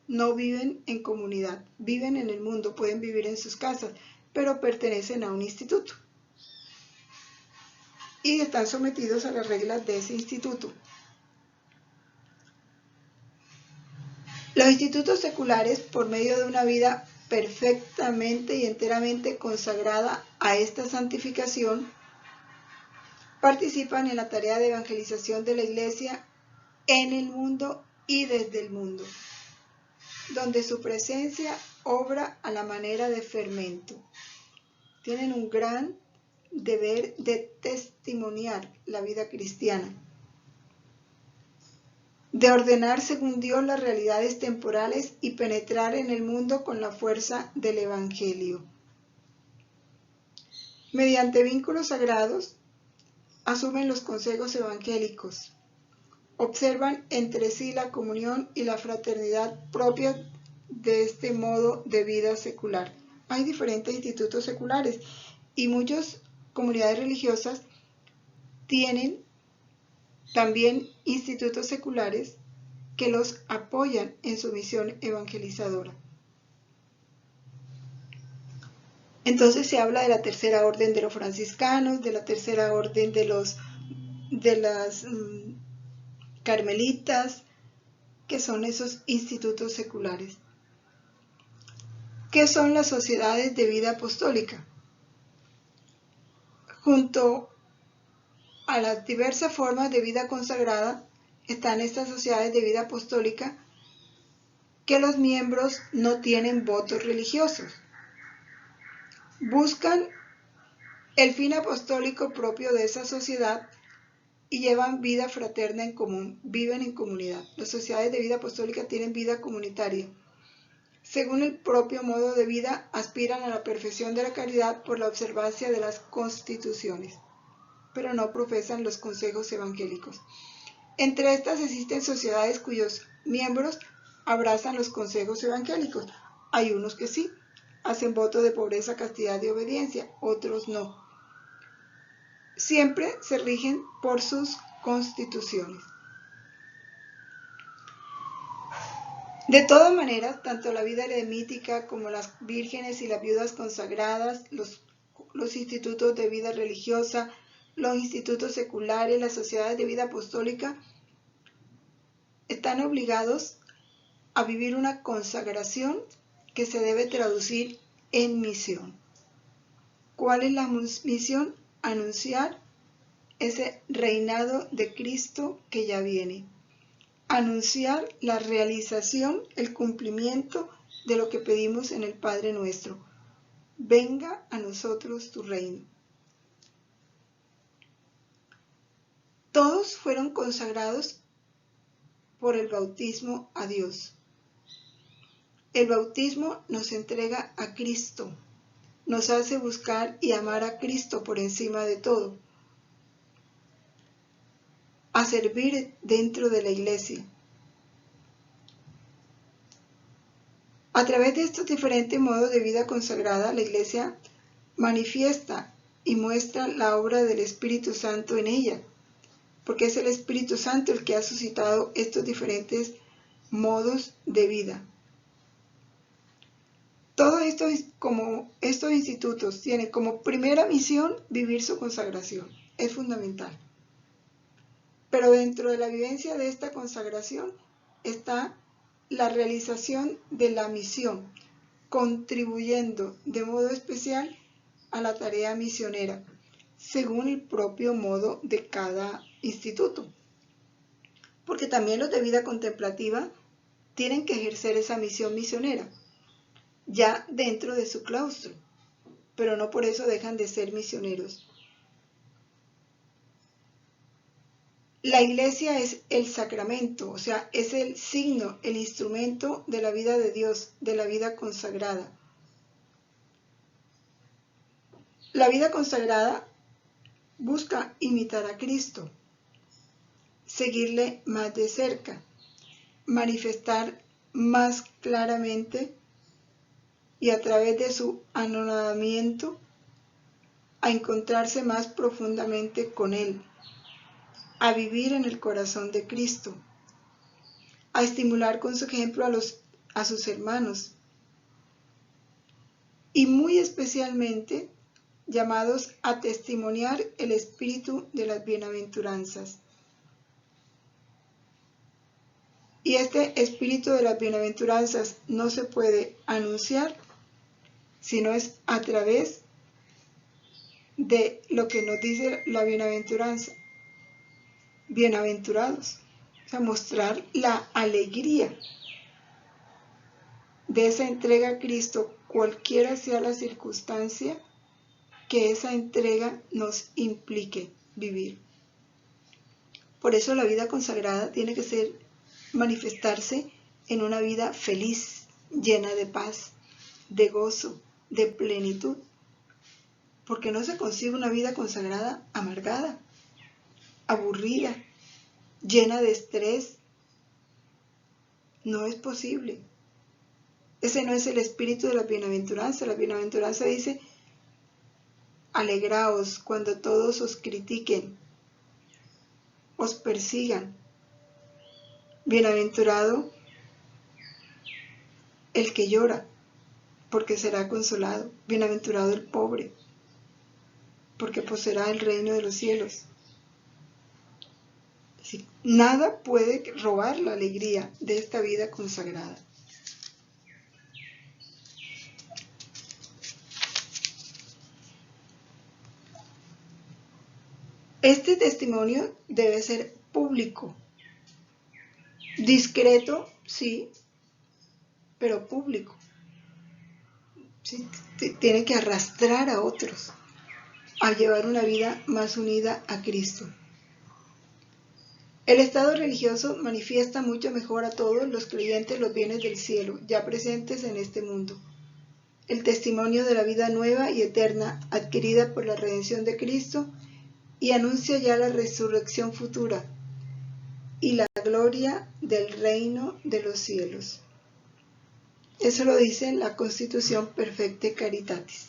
No viven en comunidad, viven en el mundo, pueden vivir en sus casas, pero pertenecen a un instituto. Y están sometidos a las reglas de ese instituto. Los institutos seculares, por medio de una vida perfectamente y enteramente consagrada a esta santificación, participan en la tarea de evangelización de la Iglesia en el mundo y desde el mundo, donde su presencia obra a la manera de fermento. Tienen un gran deber de testimoniar la vida cristiana, de ordenar según Dios las realidades temporales y penetrar en el mundo con la fuerza del Evangelio. Mediante vínculos sagrados, asumen los consejos evangélicos, observan entre sí la comunión y la fraternidad propias de este modo de vida secular. Hay diferentes institutos seculares y muchas comunidades religiosas tienen también institutos seculares que los apoyan en su misión evangelizadora. Entonces se habla de la tercera orden de los franciscanos, de la tercera orden de las carmelitas, que son esos institutos seculares. ¿Qué son las sociedades de vida apostólica? Junto a las diversas formas de vida consagrada están estas sociedades de vida apostólica que los miembros no tienen votos religiosos. Buscan el fin apostólico propio de esa sociedad y llevan vida fraterna en común, viven en comunidad. Las sociedades de vida apostólica tienen vida comunitaria. Según el propio modo de vida, aspiran a la perfección de la caridad por la observancia de las constituciones, pero no profesan los consejos evangélicos. Entre estas existen sociedades cuyos miembros abrazan los consejos evangélicos. Hay unos que sí, hacen voto de pobreza, castidad y obediencia, otros no. Siempre se rigen por sus constituciones. De todas maneras, tanto la vida eremítica como las vírgenes y las viudas consagradas, los institutos de vida religiosa, los institutos seculares, las sociedades de vida apostólica, están obligados a vivir una consagración que se debe traducir en misión. ¿Cuál es la misión? Anunciar ese reinado de Cristo que ya viene. Anunciar la realización, el cumplimiento de lo que pedimos en el Padre Nuestro. Venga a nosotros tu reino. Todos fueron consagrados por el bautismo a Dios. El bautismo nos entrega a Cristo, nos hace buscar y amar a Cristo por encima de todo, a servir dentro de la iglesia. A través de estos diferentes modos de vida consagrada, la iglesia manifiesta y muestra la obra del Espíritu Santo en ella, porque es el Espíritu Santo el que ha suscitado estos diferentes modos de vida. Todos estos institutos tienen como primera misión vivir su consagración. Es fundamental. Pero dentro de la vivencia de esta consagración está la realización de la misión, contribuyendo de modo especial a la tarea misionera, según el propio modo de cada instituto. Porque también los de vida contemplativa tienen que ejercer esa misión misionera, ya dentro de su claustro, pero no por eso dejan de ser misioneros. La iglesia es el sacramento, o sea, es el signo, el instrumento de la vida de Dios, de la vida consagrada. La vida consagrada busca imitar a Cristo, seguirle más de cerca, manifestar más claramente y a través de su anonadamiento a encontrarse más profundamente con Él, a vivir en el corazón de Cristo, a estimular con su ejemplo a sus hermanos y muy especialmente llamados a testimoniar el espíritu de las bienaventuranzas. Y este espíritu de las bienaventuranzas no se puede anunciar sino es a través de lo que nos dice la bienaventuranza. Bienaventurados, o sea, mostrar la alegría de esa entrega a Cristo, cualquiera sea la circunstancia que esa entrega nos implique vivir. Por eso la vida consagrada tiene que manifestarse en una vida feliz, llena de paz, de gozo, de plenitud, porque no se consigue una vida consagrada amargada, aburrida, llena de estrés. No es posible. Ese no es el espíritu de la bienaventuranza. La bienaventuranza dice: alegraos cuando todos os critiquen, os persigan. Bienaventurado el que llora, porque será consolado. Bienaventurado el pobre, porque poseerá el reino de los cielos. Nada puede robar la alegría de esta vida consagrada. Este testimonio debe ser público, discreto, sí, pero público. ¿Sí? Tiene que arrastrar a otros a llevar una vida más unida a Cristo. El estado religioso manifiesta mucho mejor a todos los creyentes los bienes del cielo, ya presentes en este mundo. El testimonio de la vida nueva y eterna adquirida por la redención de Cristo y anuncia ya la resurrección futura y la gloria del reino de los cielos. Eso lo dice la Constitución Perfectae Caritatis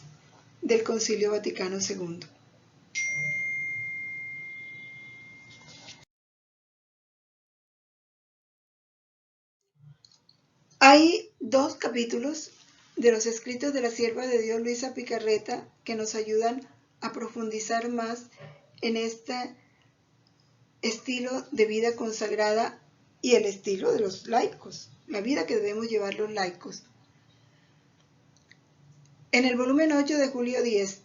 del Concilio Vaticano II. Hay 2 capítulos de los escritos de la sierva de Dios Luisa Picarreta que nos ayudan a profundizar más en este estilo de vida consagrada y el estilo de los laicos, la vida que debemos llevar los laicos. En el volumen 8 de julio 10,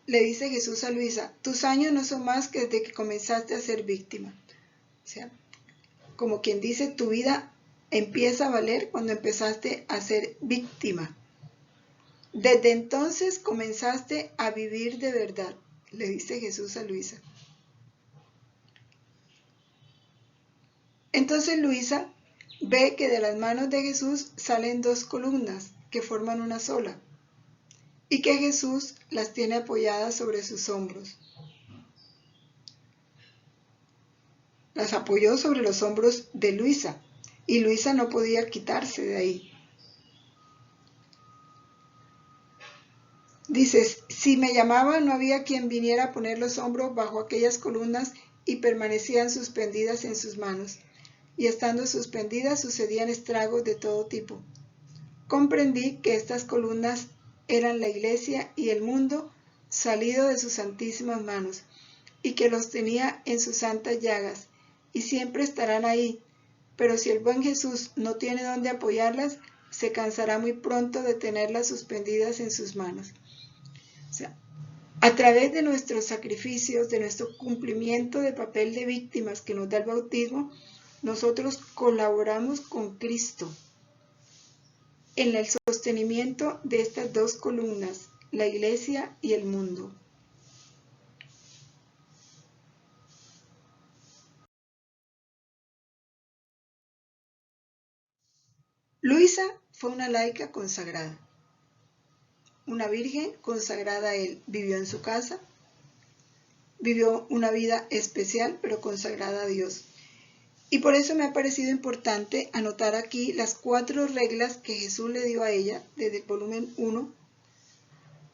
le dice Jesús a Luisa, tus años no son más que desde que comenzaste a ser víctima. O sea, como quien dice, tu vida empieza a valer cuando empezaste a ser víctima. Desde entonces comenzaste a vivir de verdad, le dice Jesús a Luisa. Entonces Luisa ve que de las manos de Jesús salen dos columnas que forman una sola y que Jesús las tiene apoyadas sobre sus hombros. Las apoyó sobre los hombros de Luisa y Luisa no podía quitarse de ahí. Dices, si me llamaban no había quien viniera a poner los hombros bajo aquellas columnas y permanecían suspendidas en sus manos. Y estando suspendidas sucedían estragos de todo tipo. Comprendí que estas columnas eran la iglesia y el mundo salido de sus santísimas manos, y que los tenía en sus santas llagas, y siempre estarán ahí, pero si el buen Jesús no tiene dónde apoyarlas, se cansará muy pronto de tenerlas suspendidas en sus manos. O sea, a través de nuestros sacrificios, de nuestro cumplimiento de papel de víctimas que nos da el bautismo, nosotros colaboramos con Cristo en el sostenimiento de estas dos columnas, la iglesia y el mundo. Luisa fue una laica consagrada, una virgen consagrada a él. Vivió en su casa, vivió una vida especial pero consagrada a Dios. Y por eso me ha parecido importante anotar aquí las 4 reglas que Jesús le dio a ella desde el volumen 1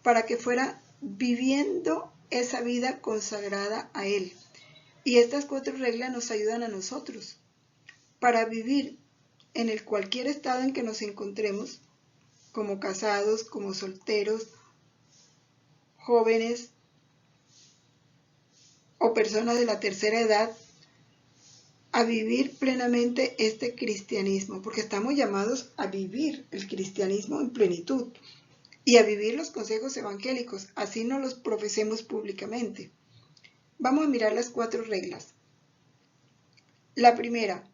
para que fuera viviendo esa vida consagrada a Él. Y estas 4 reglas nos ayudan a nosotros para vivir en el cualquier estado en que nos encontremos, como casados, como solteros, jóvenes o personas de la tercera edad, a vivir plenamente este cristianismo, porque estamos llamados a vivir el cristianismo en plenitud y a vivir los consejos evangélicos, así no los profesemos públicamente. Vamos a mirar las 4 reglas. La primera,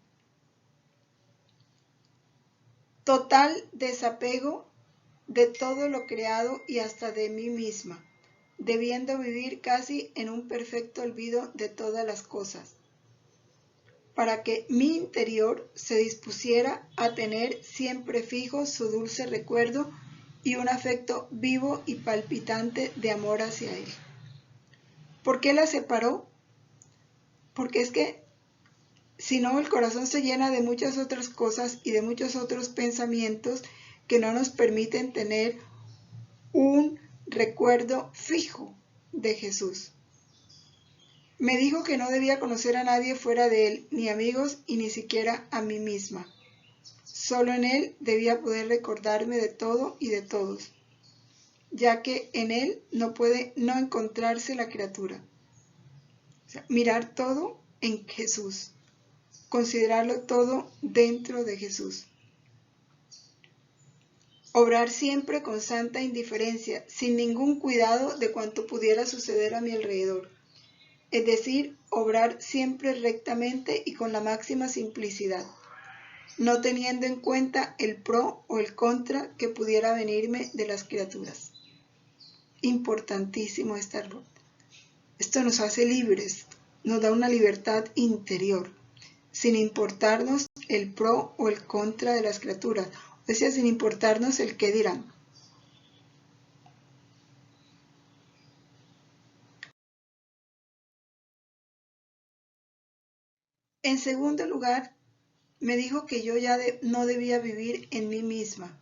total desapego de todo lo creado y hasta de mí misma, debiendo vivir casi en un perfecto olvido de todas las cosas, para que mi interior se dispusiera a tener siempre fijo su dulce recuerdo y un afecto vivo y palpitante de amor hacia él. ¿Por qué la separó? Porque es que si no, el corazón se llena de muchas otras cosas y de muchos otros pensamientos que no nos permiten tener un recuerdo fijo de Jesús. Me dijo que no debía conocer a nadie fuera de él, ni amigos y ni siquiera a mí misma. Solo en él debía poder recordarme de todo y de todos, ya que en él no puede no encontrarse la criatura. O sea, mirar todo en Jesús, considerarlo todo dentro de Jesús. Obrar siempre con santa indiferencia, sin ningún cuidado de cuanto pudiera suceder a mi alrededor. Es decir, obrar siempre rectamente y con la máxima simplicidad, no teniendo en cuenta el pro o el contra que pudiera venirme de las criaturas. Importantísimo esto nos hace libres, nos da una libertad interior, sin importarnos el pro o el contra de las criaturas, o sea, sin importarnos el qué dirán. En segundo lugar, me dijo que yo ya no debía vivir en mí misma,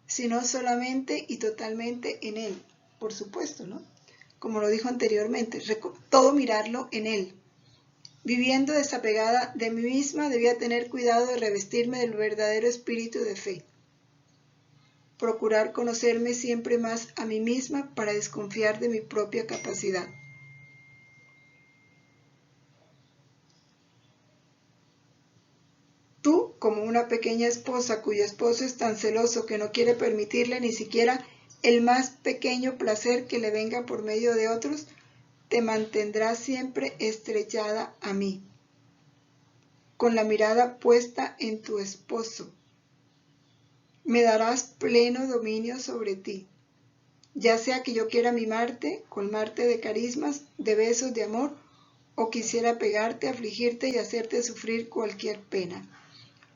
sino solamente y totalmente en Él, por supuesto, ¿no? Como lo dijo anteriormente, todo mirarlo en Él. Viviendo desapegada de mí misma, debía tener cuidado de revestirme del verdadero espíritu de fe. Procurar conocerme siempre más a mí misma para desconfiar de mi propia capacidad. Tú, como una pequeña esposa cuyo esposo es tan celoso que no quiere permitirle ni siquiera el más pequeño placer que le venga por medio de otros, te mantendrá siempre estrechada a mí, con la mirada puesta en tu esposo. Me darás pleno dominio sobre ti, ya sea que yo quiera mimarte, colmarte de carismas, de besos, de amor, o quisiera pegarte, afligirte y hacerte sufrir cualquier pena.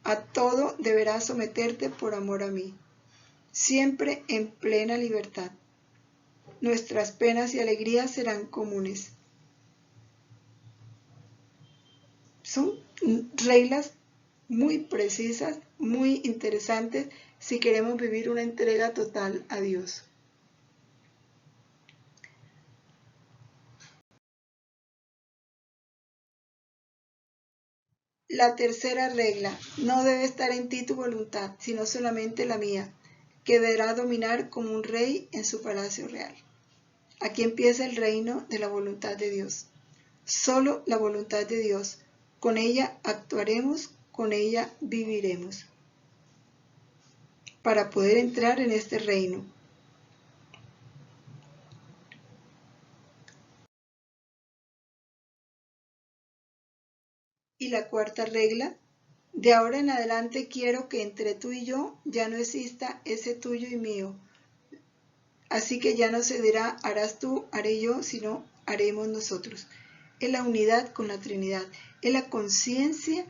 A todo deberás someterte por amor a mí, siempre en plena libertad. Nuestras penas y alegrías serán comunes. Son reglas muy precisas, muy interesantes si queremos vivir una entrega total a Dios. La tercera regla: no debe estar en ti tu voluntad, sino solamente la mía, que deberá dominar como un rey en su palacio real. Aquí empieza el reino de la voluntad de Dios. Solo la voluntad de Dios. Con ella actuaremos, con ella viviremos. Para poder entrar en este reino. Y la cuarta regla: de ahora en adelante quiero que entre tú y yo ya no exista ese tuyo y mío. Así que ya no se dirá harás tú, haré yo, sino haremos nosotros. Es la unidad con la Trinidad. Es la conciencia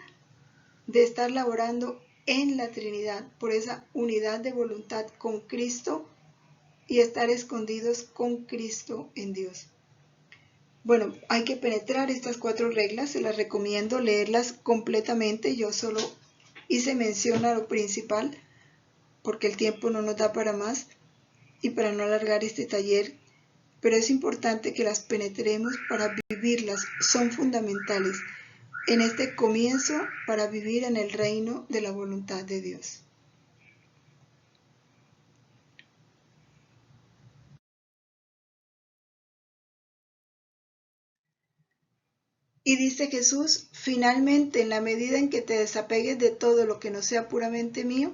de estar laborando en la Trinidad, por esa unidad de voluntad con Cristo y estar escondidos con Cristo en Dios. Bueno, hay que penetrar estas 4 reglas, se las recomiendo leerlas completamente. Yo solo hice mención a lo principal porque el tiempo no nos da para más y para no alargar este taller, pero es importante que las penetremos para vivirlas, son fundamentales en este comienzo para vivir en el reino de la voluntad de Dios. Y dice Jesús, finalmente, en la medida en que te desapegues de todo lo que no sea puramente mío,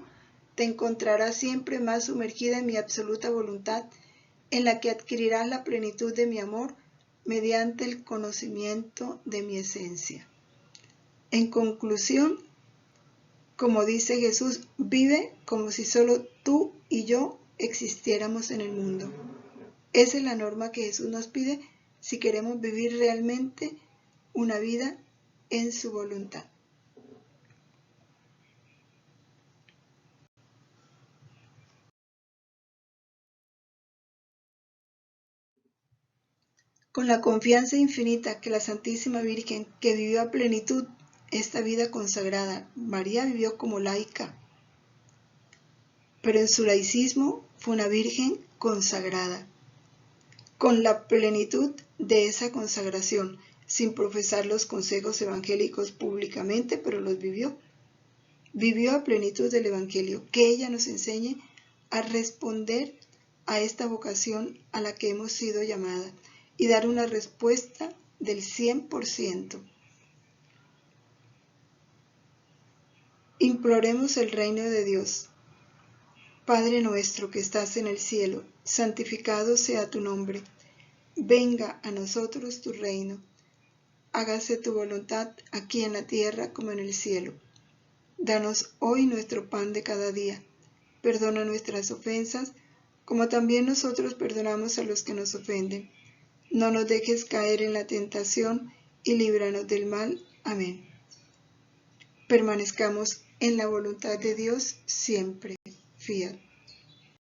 te encontrarás siempre más sumergida en mi absoluta voluntad, en la que adquirirás la plenitud de mi amor mediante el conocimiento de mi esencia. En conclusión, como dice Jesús, vive como si solo tú y yo existiéramos en el mundo. Esa es la norma que Jesús nos pide si queremos vivir realmente una vida en su voluntad. Con la confianza infinita que la Santísima Virgen, que vivió a plenitud esta vida consagrada, María vivió como laica, pero en su laicismo fue una virgen consagrada, con la plenitud de esa consagración, sin profesar los consejos evangélicos públicamente, pero los vivió. Vivió a plenitud del Evangelio, que ella nos enseñe a responder a esta vocación a la que hemos sido llamada y dar una respuesta del 100%. Imploremos el reino de Dios. Padre nuestro que estás en el cielo, santificado sea tu nombre. Venga a nosotros tu reino. Hágase tu voluntad aquí en la tierra como en el cielo. Danos hoy nuestro pan de cada día. Perdona nuestras ofensas, como también nosotros perdonamos a los que nos ofenden. No nos dejes caer en la tentación y líbranos del mal. Amén. Permanezcamos en la voluntad de Dios siempre. Fiat.